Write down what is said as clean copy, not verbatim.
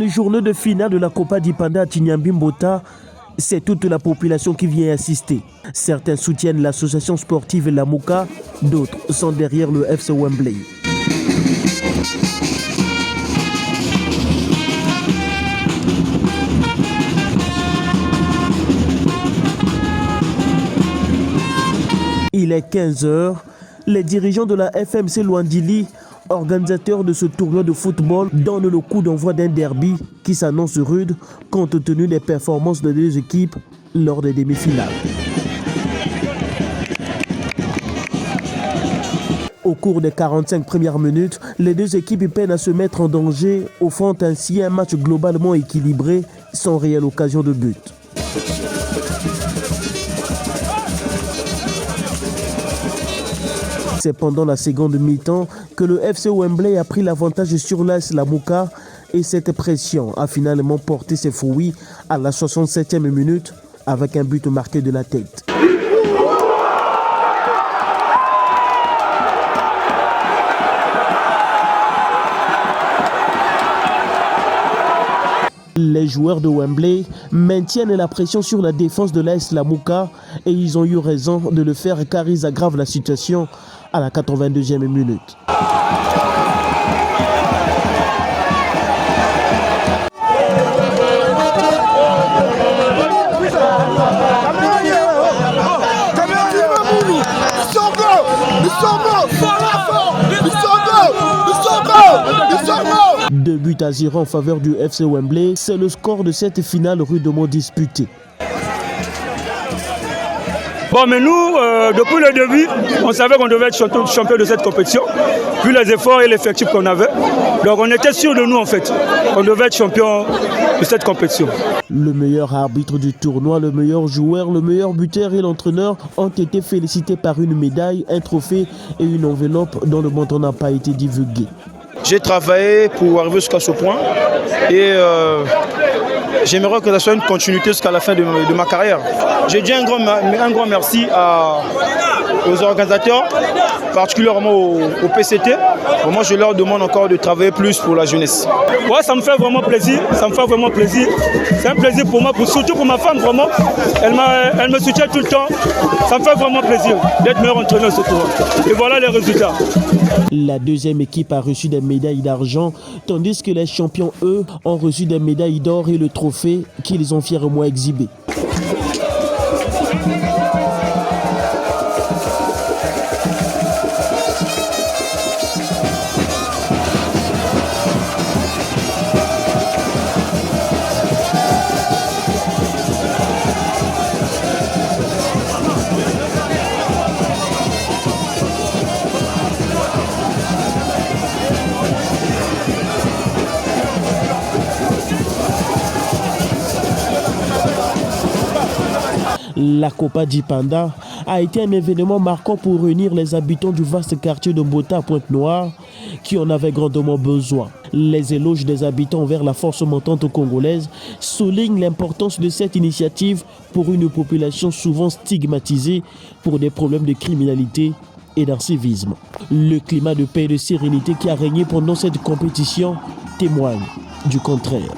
Deuxième journée de finale de la Copa d'Ipanda à Tignambi-Mbota, c'est toute la population qui vient assister. Certains soutiennent l'association sportive Lamouka, d'autres sont derrière le FC Wembley. Il est 15h, les dirigeants de la FMC Luandili, organisateurs de ce tournoi de football, donnent le coup d'envoi d'un derby qui s'annonce rude compte tenu des performances des deux équipes lors des demi-finales. Au cours des 45 premières minutes, les deux équipes peinent à se mettre en danger, offrant ainsi un match globalement équilibré sans réelle occasion de but. C'est pendant la seconde mi-temps que le FC Wembley a pris l'avantage sur l'AS Lamouka et cette pression a finalement porté ses fruits à la 67e minute avec un but marqué de la tête. Les joueurs de Wembley maintiennent la pression sur la défense de l'AS Lamouka et ils ont eu raison de le faire car ils aggravent la situation à la 82e minute. Deux buts à 0 en faveur du FC Wembley, c'est le score de cette finale rudement disputée. Bon, mais nous, depuis le début, on savait qu'on devait être champion de cette compétition, vu les efforts et l'effectif qu'on avait. Donc on était sûr de nous en fait, qu'on devait être champion de cette compétition. Le meilleur arbitre du tournoi, le meilleur joueur, le meilleur buteur et l'entraîneur ont été félicités par une médaille, un trophée et une enveloppe dont le montant n'a pas été divulgué. J'ai travaillé pour arriver jusqu'à ce point et j'aimerais que ça soit une continuité jusqu'à la fin de ma carrière. J'ai dit un grand merci aux organisateurs, particulièrement au PCT. Moi, je leur demande encore de travailler plus pour la jeunesse. Ouais, ça me fait vraiment plaisir. Ça me fait vraiment plaisir. C'est un plaisir pour moi, surtout pour ma femme, vraiment. Elle me soutient tout le temps. Ça me fait vraiment plaisir d'être meilleur entraîneur de ce tournoi. Et voilà les résultats. La deuxième équipe a reçu des médailles d'argent, tandis que les champions, eux, ont reçu des médailles d'or et le trophée qu'ils ont fièrement exhibé. La Copa d'Ipanda a été un événement marquant pour réunir les habitants du vaste quartier de Mbota à Pointe-Noire qui en avaient grandement besoin. Les éloges des habitants envers la force montante congolaise soulignent l'importance de cette initiative pour une population souvent stigmatisée pour des problèmes de criminalité et d'incivisme. Le climat de paix et de sérénité qui a régné pendant cette compétition témoigne du contraire.